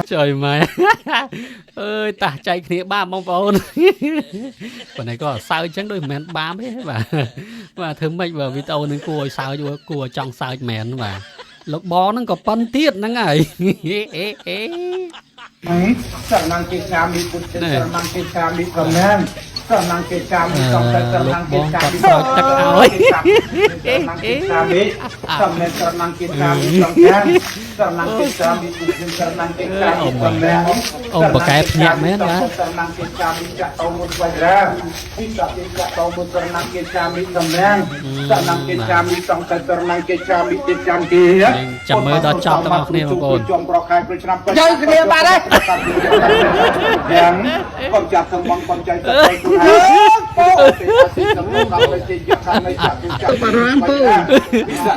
trời mày ơi ta chạy kia ba mong ôn còn này có sao chẳng đôi mẹn ba mấy và thơm mệnh vào video nên cua sao cho cua trong sao mẹn và lộc bó nó có phân tiết nó ngày năng kê cam đi cút năng kê cam đi cầm nang năng kê cam đi cầm năng kê cam đi năng kê cam đi cầm năng kê cam đi cầm năng kê cam đi cút năng kê cam đi cầm nang ông bậc kẹp nhẹ mấy đó năng kê cam đi chặt tàu một vài ra đi chặt tàu một năng kê cam đi cầm nang năng kê cam đi cầm năng kê cam đi tiết cam kia chậm mới đó chọc tao học nè mà còn chơi cái này ba đấy yang con chặt thằng băng con chạy chạy của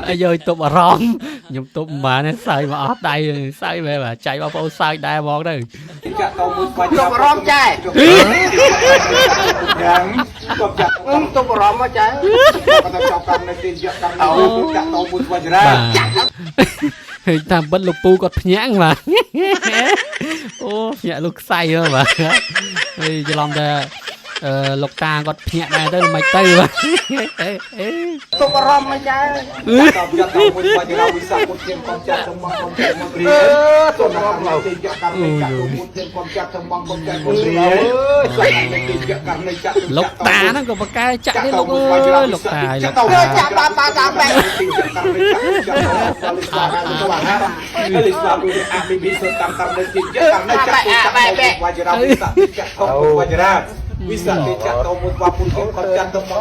ai giờ tụt mà rong nhung tụt mà nó sai mà ở đây sai về mà chạy vào phố sai đai bóng đây tụt mà rong chạy yang tụt mà rong mà chạy con chọc cầm này tiền chặt cầm đầu chặt đầu một vài ra tham bất lục pu còn nhãng mà ô nhẹ lục say rồi mà ơi cho lòng ta lục ta còn nhẹ này đây là mày tây mà tụi bà rong mày trái lục ta nó còn một cái chạy đi lục ơi lục tài lục tài bisa dicak tau một vài phút con chặt tao mà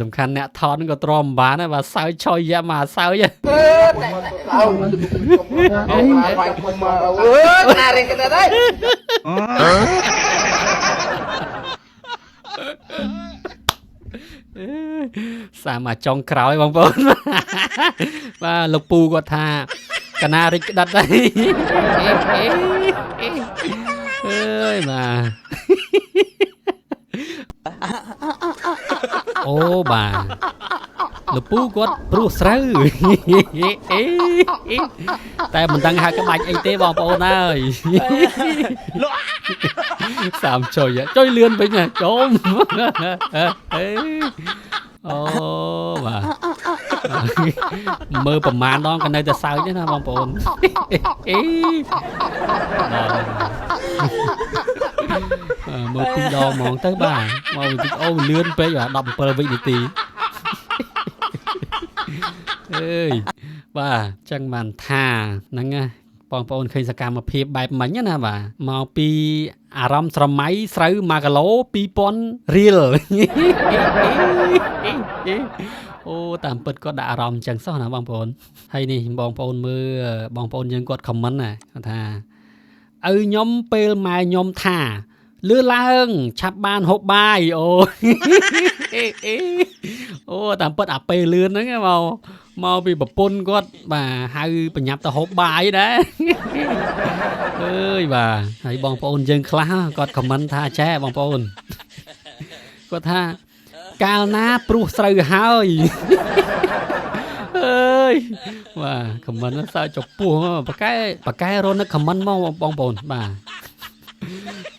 สำคัญเนี่ยทอนก็ตรอมบ้านนะว่าสาวชอยยามาสาวยังสามารถจองคราวให้บางคนว่าลูกปูก็ท่ากนาริกดัดได้เอ้ยมาโอ้บ่าลูกปูก็ปลุกซื้อแต่มันตั้งหากระบาดไอเต้บอกโอ้น่าสามจอยจอยเลื่อนไปไงจมโอ้บ่ามือประมาณน้องกันในแต่สาวใช่ไหมบางปนมือปีดองมองtới bà mong bị ô lươnไปvà đầm per vịตีเอ้ยว่าจังมันท่านั่งไงปองปอนเคยสกรรมมาเพียบแบบมันเนี่ยนะบ่ามาปีอารมณ์สมัยซื้อมากะโลปีปอนเรียลโอ้ตามเปิดก็ด่าอารมณ์จังซ้อนะบางปอนให้นี่บองปอนมือบองปอนยังกดคอมเมนต์น่ะท่าย่อมเปลมาย่อมท่าเลือล่างชับบานหกใบโอ้โอ้ตามเปิดอับไปเลือนนั่นไงmau bị bập pôn có bà hai bà nhập tao hộp bài đấy ơi bà hãy bong pôn dân khá có comment tha che bong pôn có tha cao na pru sợi hơi ơi bà comment nó sao chọc pua bà cái rồi nó comment mau bong pôn bà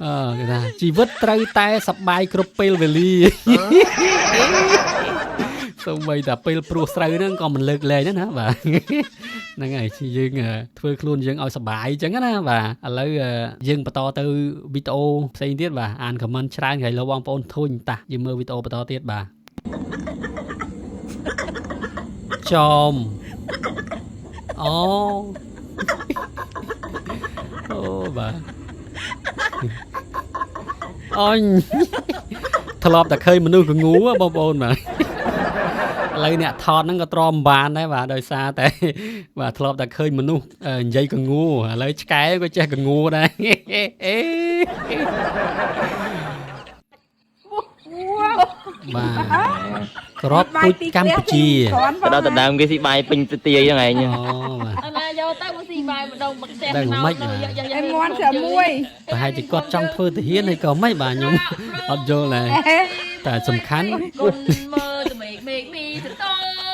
cái ta chỉ vứt trai tay sập bài cropel về ly xong bây giờ pel pro sợi nó còn mình lược lề nữa hả bàนั่นไงที่ยังធ្វើខ្លួនយើងឲ្យសบายចឹងណាបាទឥឡូវយើងបន្តទៅវីដេអូផ្សេងទៀតបាទអានខមមិនច្រើនហើយលោកបងប្អូនធុញតាយើងមើលវីដេអូបន្តទៀតបាទចំអូអូបាទអូនធ្លាប់តែឃើញមនុស្សកងូបងប្អូនបាទឥឡូវអ្នកថតហ្នឹងក៏ទ្រាំបានដែរបាទដោយសារតែបាទធ្លាប់តែឃើញមនុស្សនិយាយកងូឥឡូវឆ្កែក៏ចេះកងូដែរបាទក្របពុជកម្ពុជាដល់ដដើមគេស៊ីបាយពេញទៅទាយហ្នឹងឯងអូបាទអណាយកទៅមកស៊ីបាយម្ដងមកផ្ទះដឹងមិនអីងាន់ស្អាមួយប្រហែលជាគាត់ចង់ធ្វើទាហានហើយក៏មិនបាទខ្ញុំអត់យល់ដែរ តែសំខាន់ គុណមើលតែមេឃមីទៅត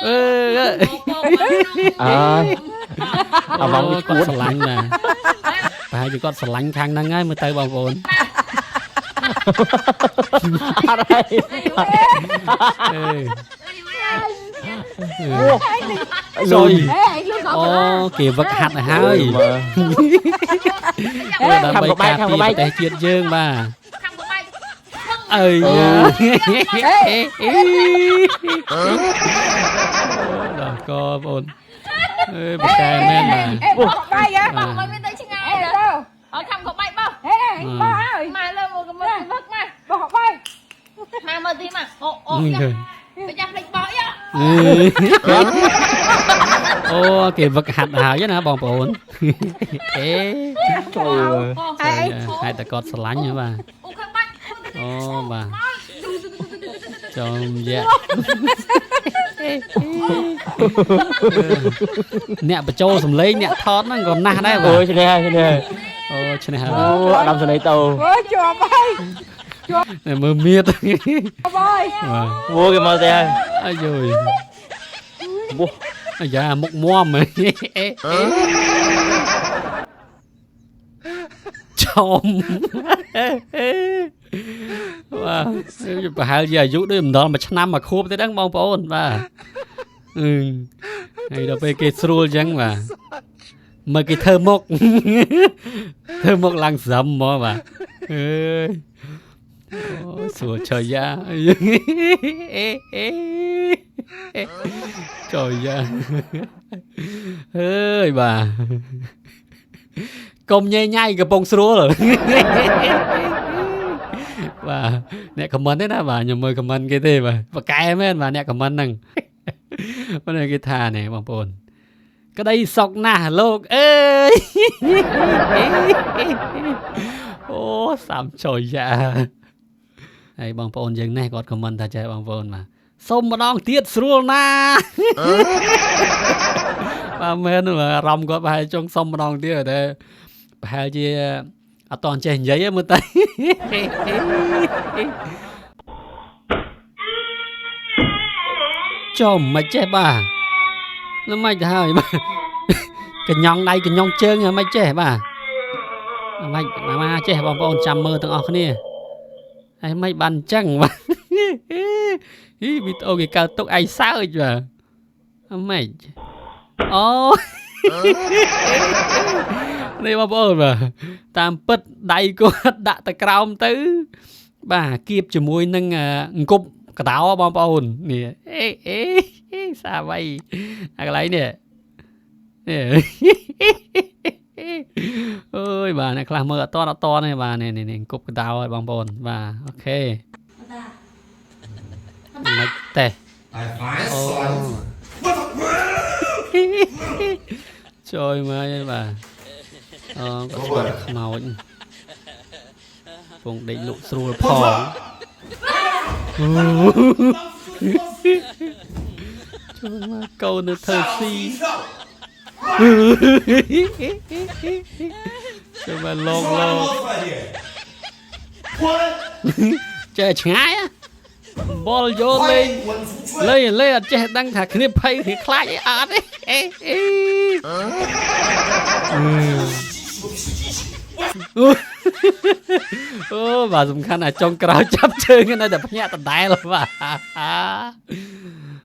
អឺ អើយ អបងគាត់ស្រឡាញ់ណាប្រហែលជាគាត់ស្រឡាញ់ខាងហ្នឹងហើយមើលទៅបងប្អូន អត់ហើយ អឺ លុយ អូគេវឹកហាត់ទៅហើយ មើល ដើម្បីការពារប្រទេសជាតិយើងបាទ ខាងក្បែរ អើយដល់កបងប្អូនអើបកែមែនបាទ បាយហ៎មកមានតែឆ្ងាយអត់ខាងក្បែរបោះមកលើមកកំមើលវឹកមកបោះបាយមកមើលទីមកអូប្រចាំភ្លេចបោះយ៉ា អូគេវឹកហាត់ហើយណាបងប្អូនអេ ចូល ហេតុតែគាត់ស្រឡាញ់ហ៎បាទ អូខាងបាច់ អូបាទចំយ៉ាអ្នកបញ្ចូលសំឡេងអ្នកថតហ្នឹងក៏ណាស់ដែរ អូ បាទ ឈ្នះហើយឈ្នះហើយ អូឈ្នះហើយ អូអាដាមសនីតោ មើលមៀត វូគេមកទេហើយ អាយយ វូ អាយ៉ាមុខមមចំបាទប្រហែលជាអាយុដូចមិនដល់មួយឆ្នាំមួយខួបទេហ្នឹងបងប្អូនបាទហើយដល់ពេលគេស្រួលអញ្ចឹងបាទមើលគេធ្វើមុខឡើងស្រឹមមកបាទអើយអូស្រួលចុយយ៉ាចុយយ៉ាអើយបាទកុំញ៉ៃញ៉ៃកំពុងស្រួលបាទអ្នកខមមិនទេណាបាទខ្ញុំមើលខមមិនគេទេបាទបកែមែនបាទអ្នកខមមិនហ្នឹងបងគេថានេះបងប្អូនក្តីសុខណាស់លោកអើយអូសាំចុយយ៉ាហើយបងប្អូនយើងនេះគាត់ខមមិនថាចេះបងប្អូនបាទសុំម្ដងទៀតស្រួលណាស់បាទមែនអារម្មណ៍គាត់ប្រហែលចង់សុំម្ដងទៀតតែប្រហែលជាអត់តចេះនិយាយទេមើលទៅចូលមិនចេះបាទលំមិនទៅហើយបាទកញ្ញង់ដៃកញ្ញង់ជើងមិនចេះបាទមិនមកចេះបងប្អូនចាំមើលទាំងអស់គ្នាហើយមិនបានអញ្ចឹងបាទវីដេអូគេកើតទុកឯងសើចបាទមិនអូនេះបងប្អូនបាទតាមពិតដៃគាត់ដាក់ទៅក្រោមទៅបាទគៀបជាមួយនឹងអង្គប់កដោបងប្អូននេះសាវៃអាកន្លែងនេះអើយបាទអ្នកខ្លះមើលអត់តនេះបាទនេះអង្គប់កដោហើយបងប្អូនបាទអូខេមិនទេអូជួយមើលហើយបាទអូគាត់ស្គាល់ខ្មោចពងដេកលក់ស្រួលផងជួយមកកូននៅធ្វើស៊ីជួយមកលោកចេះឆ្ងាយបលយកលេងអត់ចេះដឹងថាគ្នាភ័យគ្នាខ្លាចអីអត់ទេអូបាទសំខាន់អាចចុងក្រោយចាប់ជើងនៅតែភ្ញាក់ដដែលបាទ